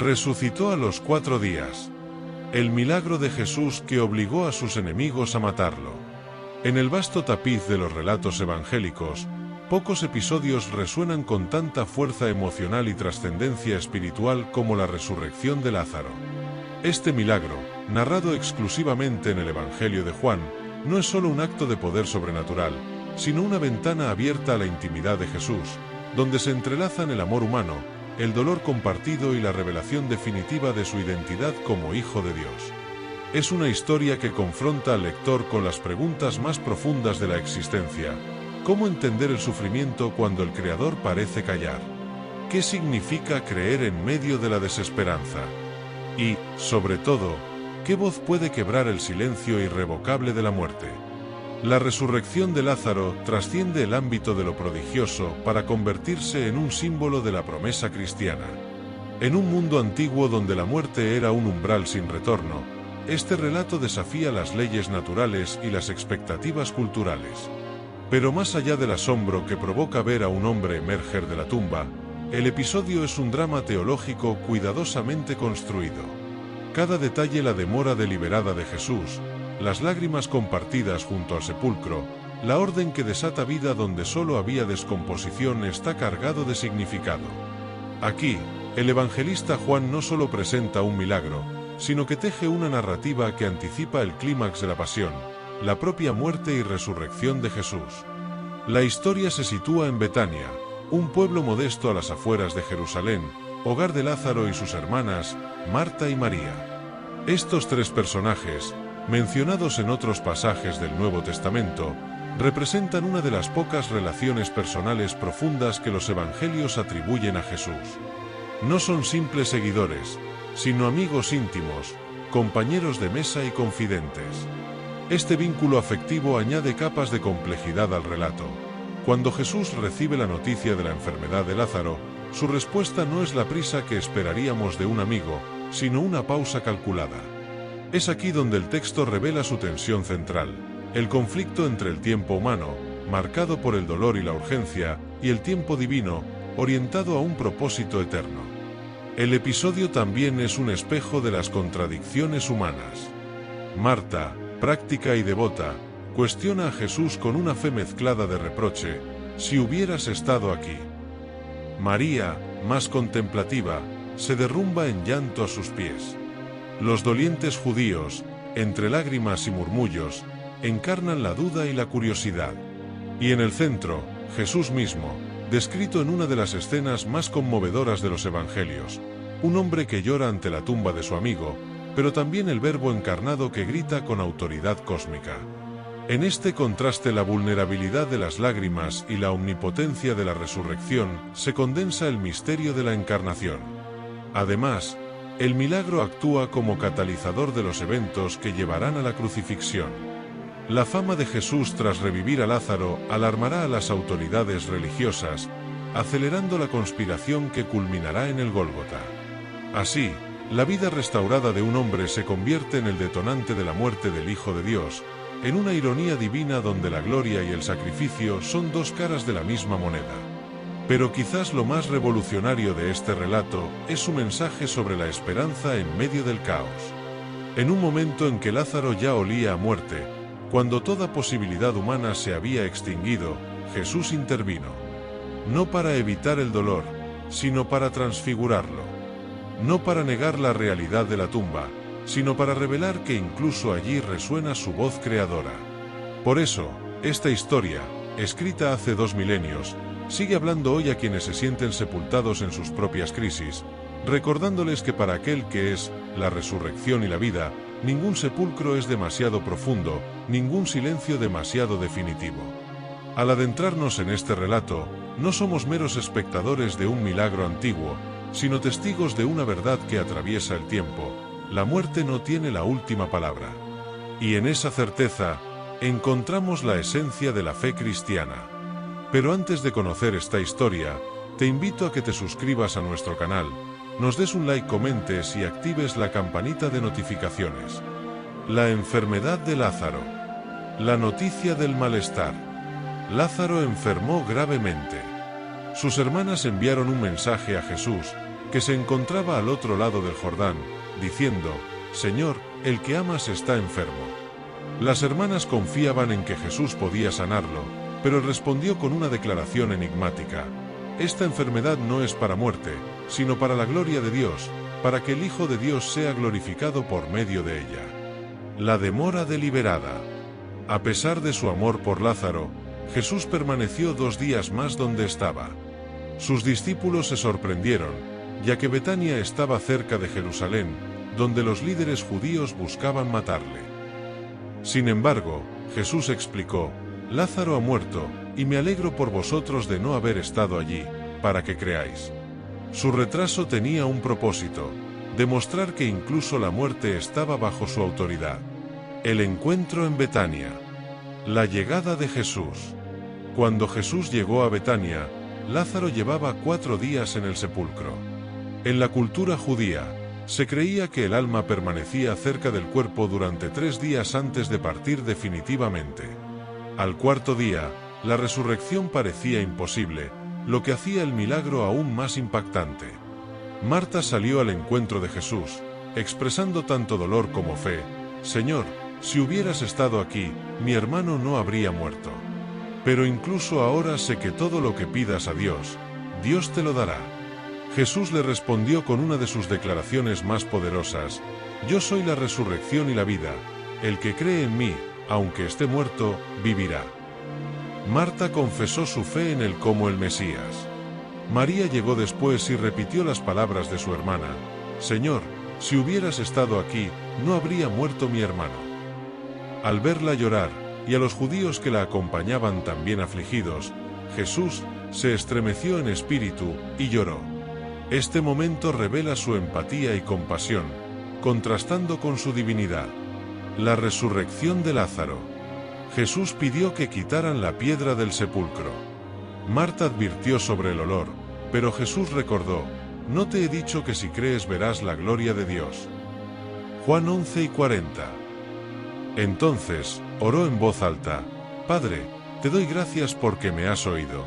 Resucitó a los 4 días. El milagro de Jesús que obligó a sus enemigos a matarlo. En el vasto tapiz de los relatos evangélicos, pocos episodios resuenan con tanta fuerza emocional y trascendencia espiritual como la resurrección de Lázaro. Este milagro, narrado exclusivamente en el Evangelio de Juan, no es solo un acto de poder sobrenatural, sino una ventana abierta a la intimidad de Jesús, donde se entrelazan el amor humano, el dolor compartido y la revelación definitiva de su identidad como Hijo de Dios. Es una historia que confronta al lector con las preguntas más profundas de la existencia. ¿Cómo entender el sufrimiento cuando el Creador parece callar? ¿Qué significa creer en medio de la desesperanza? Y, sobre todo, ¿qué voz puede quebrar el silencio irrevocable de la muerte? La resurrección de Lázaro trasciende el ámbito de lo prodigioso para convertirse en un símbolo de la promesa cristiana. En un mundo antiguo donde la muerte era un umbral sin retorno, este relato desafía las leyes naturales y las expectativas culturales. Pero más allá del asombro que provoca ver a un hombre emerger de la tumba, el episodio es un drama teológico cuidadosamente construido. Cada detalle, la demora deliberada de Jesús, las lágrimas compartidas junto al sepulcro, la orden que desata vida donde solo había descomposición, está cargado de significado. Aquí, el evangelista Juan no solo presenta un milagro, sino que teje una narrativa que anticipa el clímax de la pasión, la propia muerte y resurrección de Jesús. La historia se sitúa en Betania, un pueblo modesto a las afueras de Jerusalén, hogar de Lázaro y sus hermanas, Marta y María. Estos 3 personajes, mencionados en otros pasajes del Nuevo Testamento, representan una de las pocas relaciones personales profundas que los evangelios atribuyen a Jesús. No son simples seguidores, sino amigos íntimos, compañeros de mesa y confidentes. Este vínculo afectivo añade capas de complejidad al relato. Cuando Jesús recibe la noticia de la enfermedad de Lázaro, su respuesta no es la prisa que esperaríamos de un amigo, sino una pausa calculada. Es aquí donde el texto revela su tensión central, el conflicto entre el tiempo humano, marcado por el dolor y la urgencia, y el tiempo divino, orientado a un propósito eterno. El episodio también es un espejo de las contradicciones humanas. Marta, práctica y devota, cuestiona a Jesús con una fe mezclada de reproche: si hubieras estado aquí. María, más contemplativa, se derrumba en llanto a sus pies. Los dolientes judíos, entre lágrimas y murmullos, encarnan la duda y la curiosidad. Y en el centro, Jesús mismo, descrito en una de las escenas más conmovedoras de los evangelios, un hombre que llora ante la tumba de su amigo, pero también el Verbo encarnado que grita con autoridad cósmica. En este contraste, la vulnerabilidad de las lágrimas y la omnipotencia de la resurrección, se condensa el misterio de la encarnación. Además, el milagro actúa como catalizador de los eventos que llevarán a la crucifixión. La fama de Jesús tras revivir a Lázaro alarmará a las autoridades religiosas, acelerando la conspiración que culminará en el Gólgota. Así, la vida restaurada de un hombre se convierte en el detonante de la muerte del Hijo de Dios, en una ironía divina donde la gloria y el sacrificio son 2 caras de la misma moneda. Pero quizás lo más revolucionario de este relato es su mensaje sobre la esperanza en medio del caos. En un momento en que Lázaro ya olía a muerte, cuando toda posibilidad humana se había extinguido, Jesús intervino. No para evitar el dolor, sino para transfigurarlo. No para negar la realidad de la tumba, sino para revelar que incluso allí resuena su voz creadora. Por eso, esta historia, escrita hace 2 milenios, sigue hablando hoy a quienes se sienten sepultados en sus propias crisis, recordándoles que para aquel que es la resurrección y la vida, ningún sepulcro es demasiado profundo, ningún silencio demasiado definitivo. Al adentrarnos en este relato, no somos meros espectadores de un milagro antiguo, sino testigos de una verdad que atraviesa el tiempo: la muerte no tiene la última palabra. Y en esa certeza, encontramos la esencia de la fe cristiana. Pero antes de conocer esta historia, te invito a que te suscribas a nuestro canal, nos des un like, comentes y actives la campanita de notificaciones. La enfermedad de Lázaro. La noticia del malestar. Lázaro enfermó gravemente. Sus hermanas enviaron un mensaje a Jesús, que se encontraba al otro lado del Jordán, diciendo: «Señor, el que amas está enfermo». Las hermanas confiaban en que Jesús podía sanarlo, pero respondió con una declaración enigmática: «Esta enfermedad no es para muerte, sino para la gloria de Dios, para que el Hijo de Dios sea glorificado por medio de ella». La demora deliberada. A pesar de su amor por Lázaro, Jesús permaneció 2 días más donde estaba. Sus discípulos se sorprendieron, ya que Betania estaba cerca de Jerusalén, donde los líderes judíos buscaban matarle. Sin embargo, Jesús explicó: «Lázaro ha muerto, y me alegro por vosotros de no haber estado allí, para que creáis». Su retraso tenía un propósito: demostrar que incluso la muerte estaba bajo su autoridad. El encuentro en Betania. La llegada de Jesús. Cuando Jesús llegó a Betania, Lázaro llevaba 4 días en el sepulcro. En la cultura judía, se creía que el alma permanecía cerca del cuerpo durante 3 días antes de partir definitivamente. Al 4.º día, la resurrección parecía imposible, lo que hacía el milagro aún más impactante. Marta salió al encuentro de Jesús, expresando tanto dolor como fe: «Señor, si hubieras estado aquí, mi hermano no habría muerto. Pero incluso ahora sé que todo lo que pidas a Dios, Dios te lo dará». Jesús le respondió con una de sus declaraciones más poderosas: «Yo soy la resurrección y la vida. El que cree en mí, aunque esté muerto, vivirá». Marta confesó su fe en él como el Mesías. María llegó después y repitió las palabras de su hermana: «Señor, si hubieras estado aquí, no habría muerto mi hermano». Al verla llorar, y a los judíos que la acompañaban también afligidos, Jesús se estremeció en espíritu y lloró. Este momento revela su empatía y compasión, contrastando con su divinidad. La resurrección de Lázaro. Jesús pidió que quitaran la piedra del sepulcro. Marta advirtió sobre el olor, pero Jesús recordó: «No te he dicho que si crees verás la gloria de Dios». Juan 11:40. Entonces, oró en voz alta: «Padre, te doy gracias porque me has oído.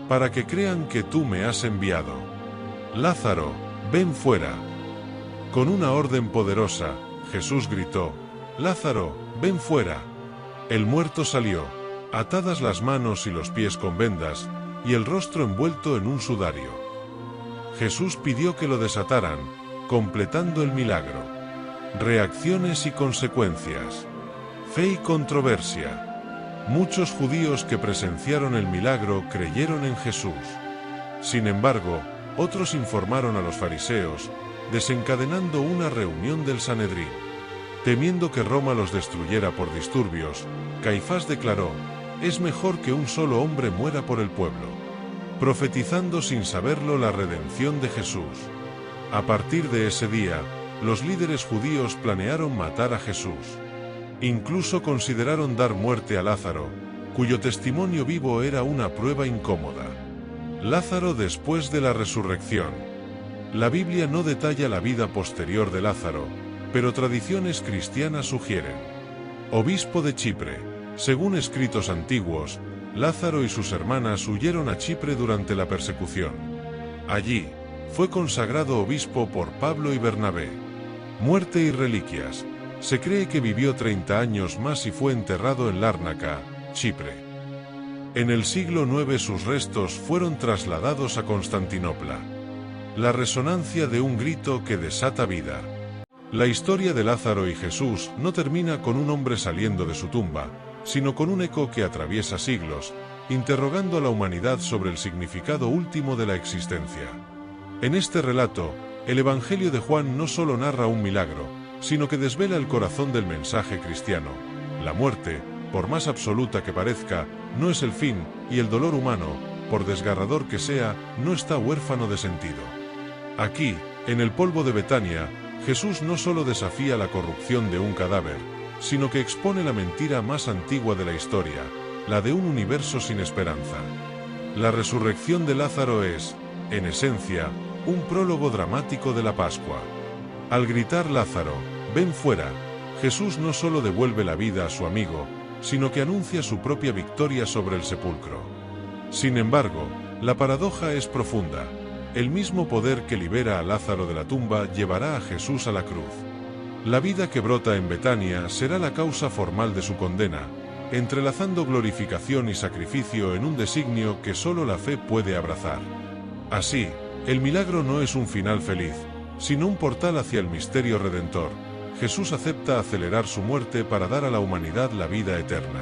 Para que crean que tú me has enviado. Lázaro, ven fuera». Con una orden poderosa, Jesús gritó: «Lázaro, ven fuera». El muerto salió, atadas las manos y los pies con vendas, y el rostro envuelto en un sudario. Jesús pidió que lo desataran, completando el milagro. Reacciones y consecuencias. Fe y controversia. Muchos judíos que presenciaron el milagro creyeron en Jesús. Sin embargo, otros informaron a los fariseos, desencadenando una reunión del Sanedrín. Temiendo que Roma los destruyera por disturbios, Caifás declaró: «Es mejor que un solo hombre muera por el pueblo», profetizando sin saberlo la redención de Jesús. A partir de ese día, los líderes judíos planearon matar a Jesús. Incluso consideraron dar muerte a Lázaro, cuyo testimonio vivo era una prueba incómoda. Lázaro después de la resurrección. La Biblia no detalla la vida posterior de Lázaro, pero tradiciones cristianas sugieren. Obispo de Chipre. Según escritos antiguos, Lázaro y sus hermanas huyeron a Chipre durante la persecución. Allí, fue consagrado obispo por Pablo y Bernabé. Muerte y reliquias. Se cree que vivió 30 años más y fue enterrado en Lárnaca, Chipre. En el siglo IX sus restos fueron trasladados a Constantinopla. La resonancia de un grito que desata vida. La historia de Lázaro y Jesús no termina con un hombre saliendo de su tumba, sino con un eco que atraviesa siglos, interrogando a la humanidad sobre el significado último de la existencia. En este relato, el Evangelio de Juan no solo narra un milagro, sino que desvela el corazón del mensaje cristiano. La muerte, por más absoluta que parezca, no es el fin, y el dolor humano, por desgarrador que sea, no está huérfano de sentido. Aquí, en el polvo de Betania, Jesús no solo desafía la corrupción de un cadáver, sino que expone la mentira más antigua de la historia, la de un universo sin esperanza. La resurrección de Lázaro es, en esencia, un prólogo dramático de la Pascua. Al gritar Lázaro, ven fuera, Jesús no solo devuelve la vida a su amigo, sino que anuncia su propia victoria sobre el sepulcro. Sin embargo, la paradoja es profunda. el mismo poder que libera a Lázaro de la tumba llevará a Jesús a la cruz. La vida que brota en Betania será la causa formal de su condena, entrelazando glorificación y sacrificio en un designio que solo la fe puede abrazar. Así, el milagro no es un final feliz, sino un portal hacia el misterio redentor. Jesús acepta acelerar su muerte para dar a la humanidad la vida eterna.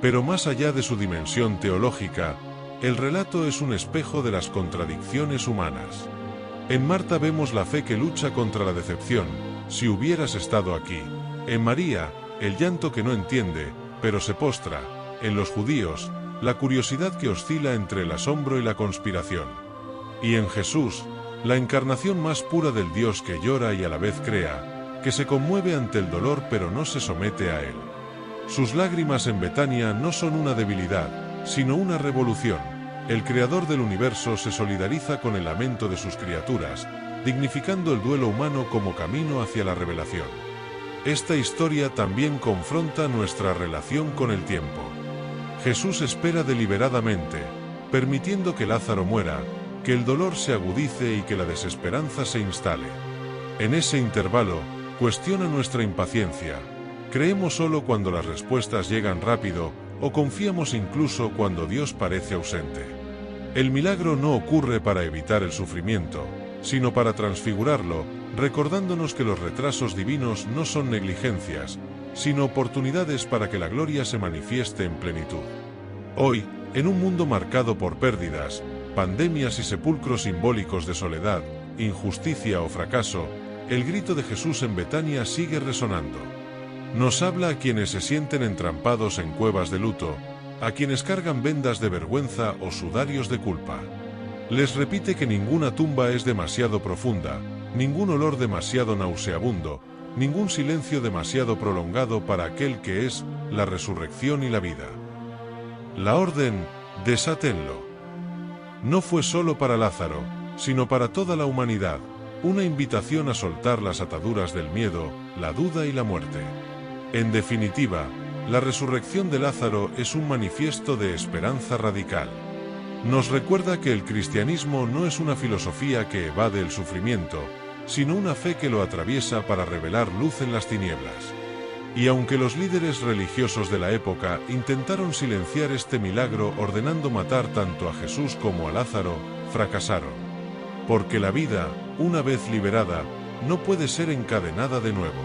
Pero más allá de su dimensión teológica, el relato es un espejo de las contradicciones humanas. En Marta vemos la fe que lucha contra la decepción, si hubieras estado aquí. En María, el llanto que no entiende, pero se postra. En los judíos, la curiosidad que oscila entre el asombro y la conspiración. Y en Jesús, la encarnación más pura del Dios que llora y a la vez crea, que se conmueve ante el dolor pero no se somete a él. Sus lágrimas en Betania no son una debilidad, sino una revolución. El Creador del universo se solidariza con el lamento de sus criaturas, dignificando el duelo humano como camino hacia la revelación. Esta historia también confronta nuestra relación con el tiempo. Jesús espera deliberadamente, permitiendo que Lázaro muera, que el dolor se agudice y que la desesperanza se instale. En ese intervalo, cuestiona nuestra impaciencia. ¿Creemos solo cuando las respuestas llegan rápido, o confiamos incluso cuando Dios parece ausente? El milagro no ocurre para evitar el sufrimiento, sino para transfigurarlo, recordándonos que los retrasos divinos no son negligencias, sino oportunidades para que la gloria se manifieste en plenitud. Hoy, en un mundo marcado por pérdidas, pandemias y sepulcros simbólicos de soledad, injusticia o fracaso, el grito de Jesús en Betania sigue resonando. Nos habla a quienes se sienten entrampados en cuevas de luto, a quienes cargan vendas de vergüenza o sudarios de culpa. Les repite que ninguna tumba es demasiado profunda, ningún olor demasiado nauseabundo, ningún silencio demasiado prolongado para aquel que es la resurrección y la vida. La orden, desátenlo. No fue solo para Lázaro, sino para toda la humanidad, una invitación a soltar las ataduras del miedo, la duda y la muerte. En definitiva, la resurrección de Lázaro es un manifiesto de esperanza radical. Nos recuerda que el cristianismo no es una filosofía que evade el sufrimiento, sino una fe que lo atraviesa para revelar luz en las tinieblas. Y aunque los líderes religiosos de la época intentaron silenciar este milagro ordenando matar tanto a Jesús como a Lázaro, fracasaron. Porque la vida, una vez liberada, no puede ser encadenada de nuevo.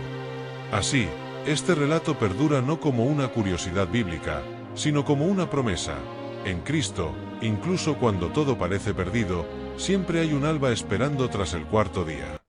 Así, este relato perdura no como una curiosidad bíblica, sino como una promesa. En Cristo, incluso cuando todo parece perdido, siempre hay un alba esperando tras el cuarto día.